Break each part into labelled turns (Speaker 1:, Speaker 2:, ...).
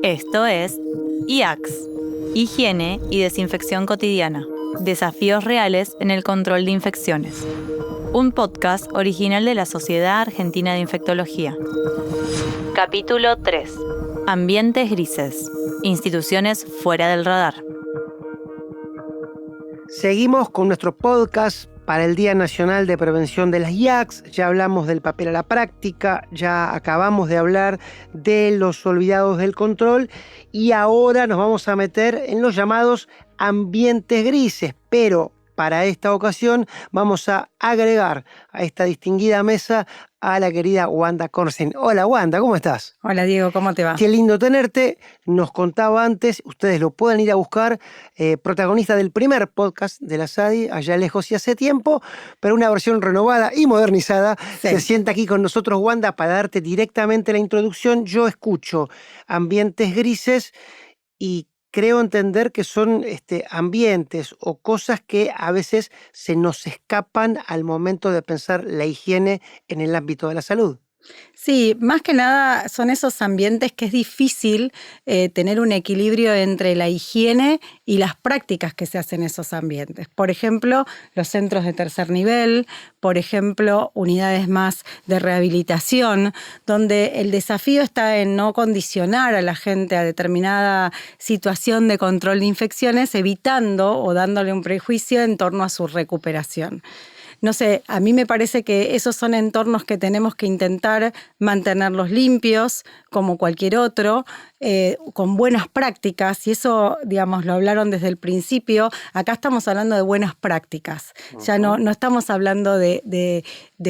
Speaker 1: Esto es IACS, Higiene y Desinfección Cotidiana, Desafíos Reales en el Control de Infecciones. Un podcast original de la Sociedad Argentina de Infectología. Capítulo 3. Ambientes grises. Instituciones fuera del radar.
Speaker 2: Seguimos con nuestro podcast para el Día Nacional de Prevención de las IACS. Ya hablamos del papel a la práctica, ya acabamos de hablar de los olvidados del control y ahora nos vamos a meter en los llamados ambientes grises, pero para esta ocasión vamos a agregar a esta distinguida mesa a la querida Wanda Corsen. Hola Wanda, ¿cómo estás?
Speaker 3: Hola Diego, ¿cómo te va?
Speaker 2: Qué lindo tenerte. Nos contaba antes, ustedes lo pueden ir a buscar, protagonista del primer podcast de la SADI, allá lejos y hace tiempo, pero una versión renovada y modernizada.
Speaker 3: Sí.
Speaker 2: Se sienta aquí con nosotros Wanda para darte directamente la introducción. Yo escucho ambientes grises y creo entender que son ambientes o cosas que a veces se nos escapan al momento de pensar la higiene en el ámbito de la salud.
Speaker 3: Sí, más que nada son esos ambientes que es difícil tener un equilibrio entre la higiene y las prácticas que se hacen en esos ambientes. Por ejemplo, los centros de tercer nivel, por ejemplo, unidades más de rehabilitación, donde el desafío está en no condicionar a la gente a determinada situación de control de infecciones, evitando o dándole un prejuicio en torno a su recuperación. No sé, a mí me parece que esos son entornos que tenemos que intentar mantenerlos limpios, como cualquier otro, con buenas prácticas, y eso, digamos, lo hablaron desde el principio. Acá estamos hablando de buenas prácticas, ya no estamos hablando de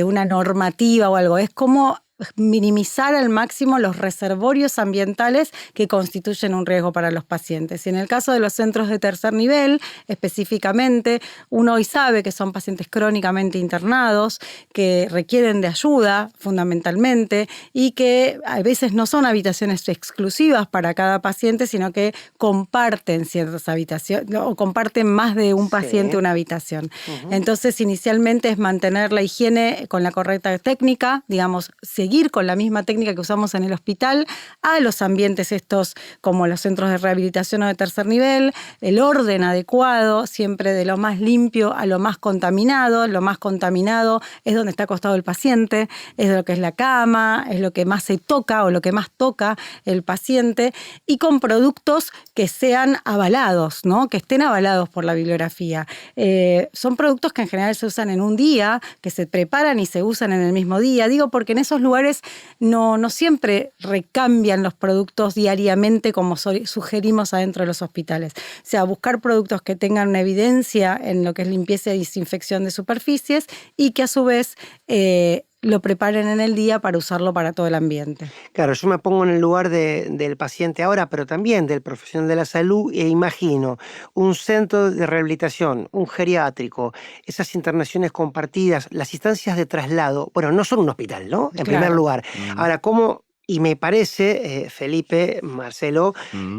Speaker 3: una normativa o algo, es como minimizar al máximo los reservorios ambientales que constituyen un riesgo para los pacientes. Y en el caso de los centros de tercer nivel, específicamente, uno hoy sabe que son pacientes crónicamente internados, que requieren de ayuda fundamentalmente y que a veces no son habitaciones exclusivas para cada paciente, sino que comparten ciertas habitaciones o comparten más de un paciente una habitación. Entonces, inicialmente es mantener la higiene con la correcta técnica, digamos, seguir con la misma técnica que usamos en el hospital a los ambientes estos como los centros de rehabilitación o de tercer nivel, el orden adecuado, siempre de lo más limpio a lo más contaminado. Lo más contaminado es donde está acostado el paciente, es lo que es la cama, es lo que más se toca o lo que más toca el paciente, y con productos que sean avalados, ¿no? Que estén avalados por la bibliografía. Son productos que en general se usan en un día, que se preparan y se usan en el mismo día. Digo porque en esos lugares no siempre recambian los productos diariamente como sugerimos adentro de los hospitales. O sea, buscar productos que tengan una evidencia en lo que es limpieza y desinfección de superficies y que a su vez lo preparen en el día para usarlo para todo el ambiente.
Speaker 2: Claro, yo me pongo en el lugar del paciente ahora, pero también del profesional de la salud, e imagino un centro de rehabilitación, un geriátrico, esas internaciones compartidas, las instancias de traslado, bueno, no son un hospital, ¿no? En primer lugar. Ahora, ¿cómo? Y me parece, Felipe, Marcelo,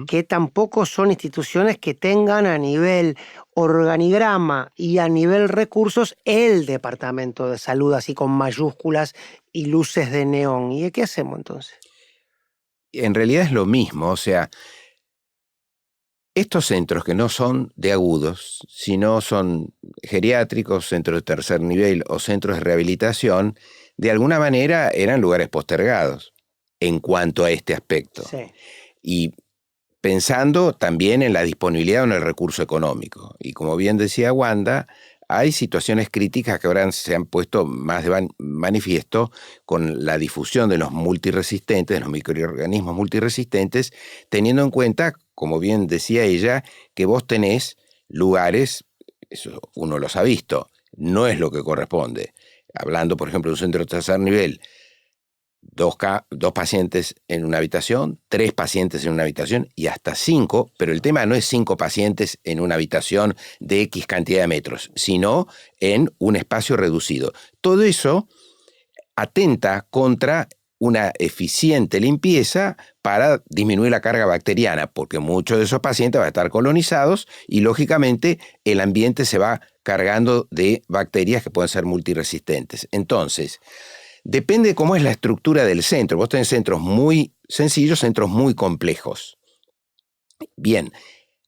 Speaker 2: que tampoco son instituciones que tengan a nivel organigrama y a nivel recursos el departamento de salud, así con mayúsculas y luces de neón. ¿Y qué hacemos entonces?
Speaker 4: En realidad es lo mismo, o sea, estos centros que no son de agudos, sino son geriátricos, centros de tercer nivel o centros de rehabilitación, de alguna manera eran lugares postergados en cuanto a este aspecto.
Speaker 2: Sí.
Speaker 4: Y pensando también en la disponibilidad o en el recurso económico. Y como bien decía Wanda, hay situaciones críticas que ahora se han puesto más de manifiesto con la difusión de los multiresistentes, de los microorganismos multiresistentes, teniendo en cuenta, como bien decía ella, que vos tenés lugares, eso uno los ha visto, no es lo que corresponde. Hablando, por ejemplo, de un centro de tercer nivel, dos pacientes en una habitación, 3 pacientes en una habitación y hasta 5, pero el tema no es 5 pacientes en una habitación de X cantidad de metros, sino en un espacio reducido. Todo eso atenta contra una eficiente limpieza para disminuir la carga bacteriana, porque muchos de esos pacientes van a estar colonizados y, lógicamente, el ambiente se va cargando de bacterias que pueden ser multiresistentes. Entonces, Depende de cómo es la estructura del centro. Vos tenés centros muy sencillos, centros muy complejos. Bien,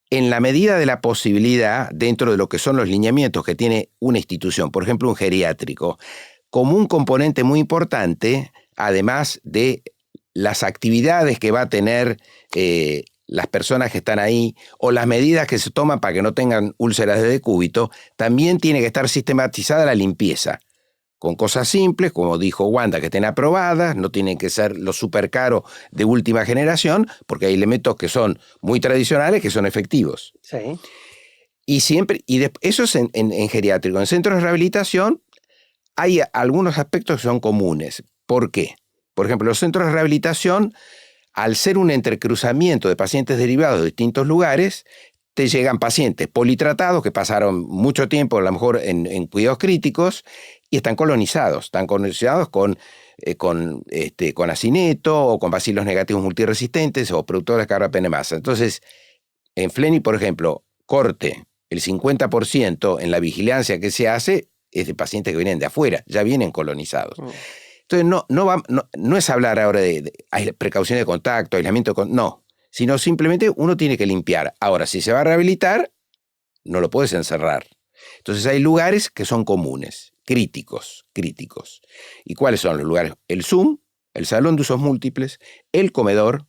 Speaker 4: en la medida de la posibilidad, dentro de lo que son los lineamientos que tiene una institución, por ejemplo un geriátrico, como un componente muy importante, además de las actividades que va a tener las personas que están ahí o las medidas que se toman para que no tengan úlceras de decúbito, también tiene que estar sistematizada la limpieza, con cosas simples, como dijo Wanda, que estén aprobadas, no tienen que ser los súper caros de última generación, porque hay elementos que son muy tradicionales, que son efectivos.
Speaker 2: Sí.
Speaker 4: Y siempre, eso es en geriátrico. En centros de rehabilitación hay algunos aspectos que son comunes. ¿Por qué? Por ejemplo, los centros de rehabilitación, al ser un entrecruzamiento de pacientes derivados de distintos lugares, te llegan pacientes politratados que pasaron mucho tiempo, a lo mejor en cuidados críticos, y están colonizados con acineto o con bacilos negativos multiresistentes o productores de carga pene masa. Entonces, en Fleni, por ejemplo, corte el 50% en la vigilancia que se hace es de pacientes que vienen de afuera, ya vienen colonizados. Entonces, no es hablar ahora de precaución de contacto, aislamiento, no, sino simplemente uno tiene que limpiar. Ahora, si se va a rehabilitar, no lo puedes encerrar. Entonces hay lugares que son comunes, críticos. ¿Y cuáles son los lugares? El Zoom, el salón de usos múltiples, el comedor,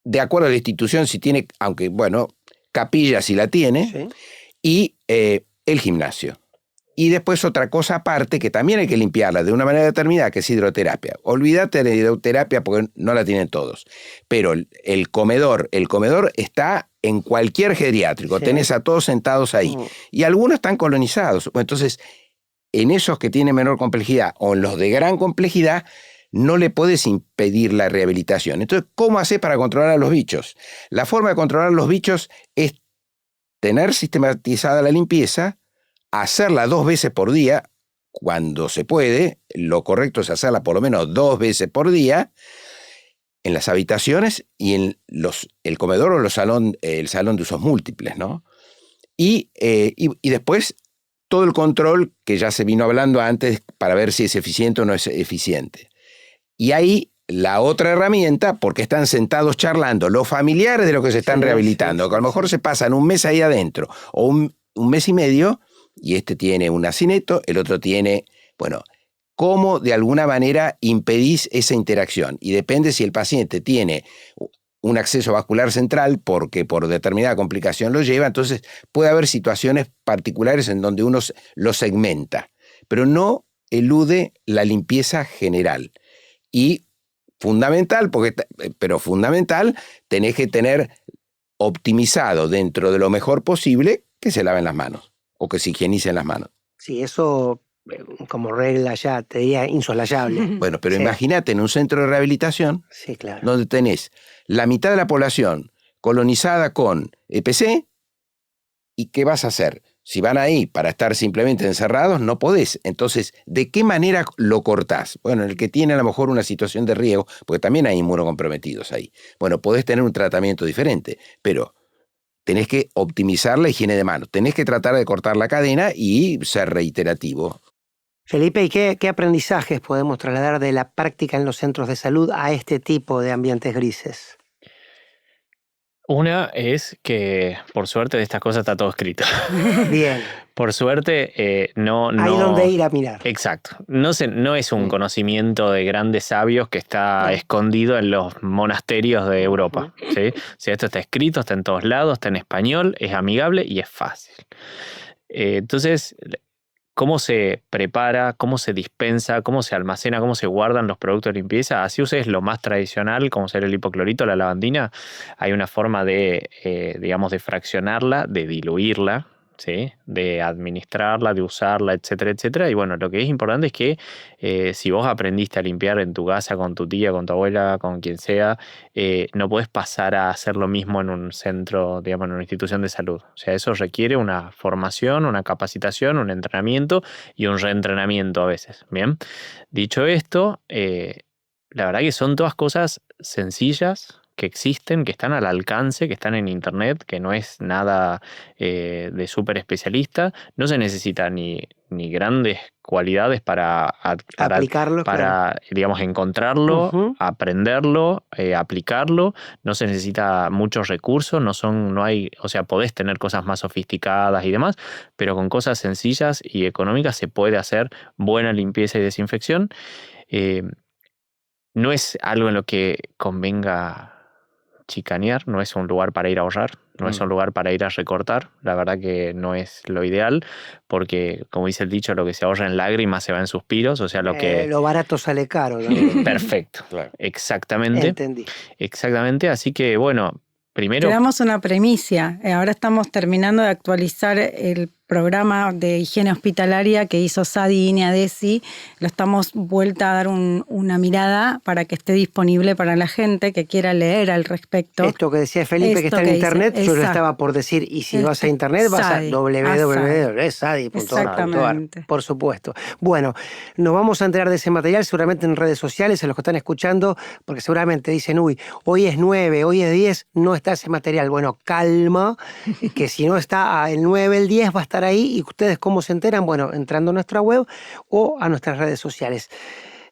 Speaker 4: de acuerdo a la institución, si tiene, aunque bueno, capilla si la tiene,
Speaker 2: Sí.
Speaker 4: y el gimnasio. Y después otra cosa aparte que también hay que limpiarla de una manera determinada, que es hidroterapia. Olvídate de la hidroterapia porque no la tienen todos. Pero el comedor está en cualquier geriátrico.
Speaker 2: Sí.
Speaker 4: Tenés a todos sentados ahí. Y algunos están colonizados. Entonces, en esos que tienen menor complejidad o en los de gran complejidad, no le podés impedir la rehabilitación. Entonces, ¿cómo haces para controlar a los bichos? La forma de controlar los bichos es tener sistematizada la limpieza, hacerla 2 veces por día, cuando se puede. Lo correcto es hacerla por lo menos 2 veces por día, en las habitaciones y en el comedor o el salón de usos múltiples, ¿no? Y después todo el control que ya se vino hablando antes para ver si es eficiente o no es eficiente. Y ahí la otra herramienta, porque están sentados charlando los familiares de los que se están rehabilitando, que a lo mejor se pasan un mes ahí adentro o un mes y medio, y este tiene un acineto, el otro tiene, bueno, ¿cómo de alguna manera impedís esa interacción? Y depende si el paciente tiene un acceso vascular central, porque por determinada complicación lo lleva, entonces puede haber situaciones particulares en donde uno lo segmenta, pero no elude la limpieza general. Y fundamental, tenés que tener optimizado dentro de lo mejor posible que se laven las manos o que se higienicen las manos.
Speaker 2: Sí, eso como regla ya te diría insoslayable.
Speaker 4: Bueno, pero
Speaker 2: Sí.
Speaker 4: imagínate en un centro de rehabilitación
Speaker 2: Sí, claro.
Speaker 4: donde tenés la mitad de la población colonizada con EPC, ¿y qué vas a hacer? Si van ahí para estar simplemente encerrados, no podés. Entonces, ¿de qué manera lo cortás? Bueno, el que tiene a lo mejor una situación de riesgo, porque también hay inmunocomprometidos ahí. Bueno, podés tener un tratamiento diferente, pero tenés que optimizar la higiene de manos, tenés que tratar de cortar la cadena y ser reiterativo.
Speaker 2: Felipe, ¿y qué aprendizajes podemos trasladar de la práctica en los centros de salud a este tipo de ambientes grises?
Speaker 5: Una es que, por suerte, de estas cosas está todo escrito.
Speaker 2: Bien.
Speaker 5: Por suerte, no...
Speaker 2: Hay donde ir a mirar.
Speaker 5: Exacto. No es un conocimiento de grandes sabios que está escondido en los monasterios de Europa. ¿Sí? O sea, esto está escrito, está en todos lados, está en español, es amigable y es fácil. Entonces, ¿cómo se prepara, cómo se dispensa, cómo se almacena, cómo se guardan los productos de limpieza? Así ustedes lo más tradicional, como ser el hipoclorito, la lavandina. Hay una forma de, de fraccionarla, de diluirla, ¿sí? De administrarla, de usarla, etcétera, etcétera. Y bueno, lo que es importante es que si vos aprendiste a limpiar en tu casa con tu tía, con tu abuela, con quien sea, no podés pasar a hacer lo mismo en un centro, digamos, en una institución de salud. O sea, eso requiere una formación, una capacitación, un entrenamiento y un reentrenamiento a veces. Bien, dicho esto, la verdad que son todas cosas sencillas, que existen, que están al alcance, que están en internet, que no es nada de súper especialista. No se necesita ni ni grandes cualidades para
Speaker 2: aplicarlo,
Speaker 5: para digamos, encontrarlo, aprenderlo, aplicarlo. No se necesita muchos recursos, no hay, o sea, podés tener cosas más sofisticadas y demás, pero con cosas sencillas y económicas se puede hacer buena limpieza y desinfección. No es algo en lo que convenga chicanear, no es un lugar para ir a ahorrar, no es un lugar para ir a recortar. La verdad que no es lo ideal, porque, como dice el dicho, lo que se ahorra en lágrimas se va en suspiros, o sea,
Speaker 2: lo barato sale caro.
Speaker 5: Perfecto,
Speaker 4: Claro.
Speaker 5: exactamente.
Speaker 2: Entendí.
Speaker 5: Exactamente, así que bueno, primero...
Speaker 3: Te damos una premisa. Ahora estamos terminando de actualizar el programa de higiene hospitalaria que hizo Sadi Ineadesi. Lo estamos vuelta a dar una mirada para que esté disponible para la gente que quiera leer al respecto.
Speaker 2: Esto que decía Felipe, que está en internet, yo lo estaba por decir, y si vas a internet vas a www.sadi.org,
Speaker 3: Exactamente.
Speaker 2: por supuesto. Bueno, nos vamos a enterar de ese material seguramente en redes sociales, a los que están escuchando, porque seguramente dicen, uy, hoy es 9, hoy es 10, no está ese material. Bueno, calma, que si no está el 9, el 10 va a estar ahí. ¿Y ustedes cómo se enteran? Bueno, entrando a nuestra web o a nuestras redes sociales.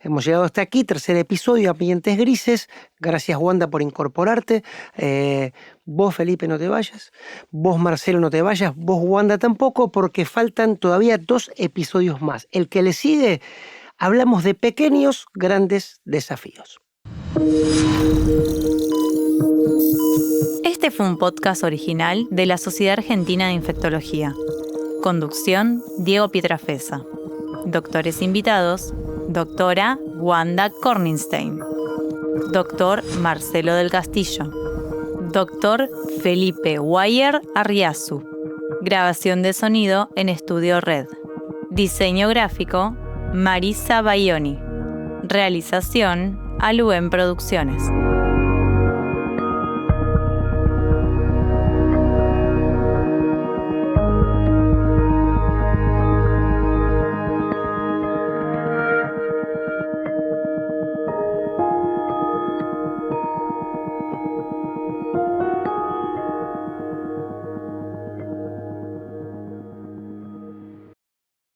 Speaker 2: Hemos llegado hasta aquí, tercer episodio, Ambientes Grises. Gracias, Wanda, por incorporarte. Vos, Felipe, no te vayas. Vos, Marcelo, no te vayas. Vos, Wanda, tampoco, porque faltan todavía 2 episodios más. El que le sigue, hablamos de pequeños, grandes desafíos.
Speaker 1: Este fue un podcast original de la Sociedad Argentina de Infectología. Conducción, Diego Pietrafesa. Doctores invitados, doctora Wanda Kornstein. Doctor Marcelo del Castillo. Doctor Felipe Guayer Arriazu. Grabación de sonido en Estudio Red. Diseño gráfico, Marisa Baioni. Realización, Aluen Producciones.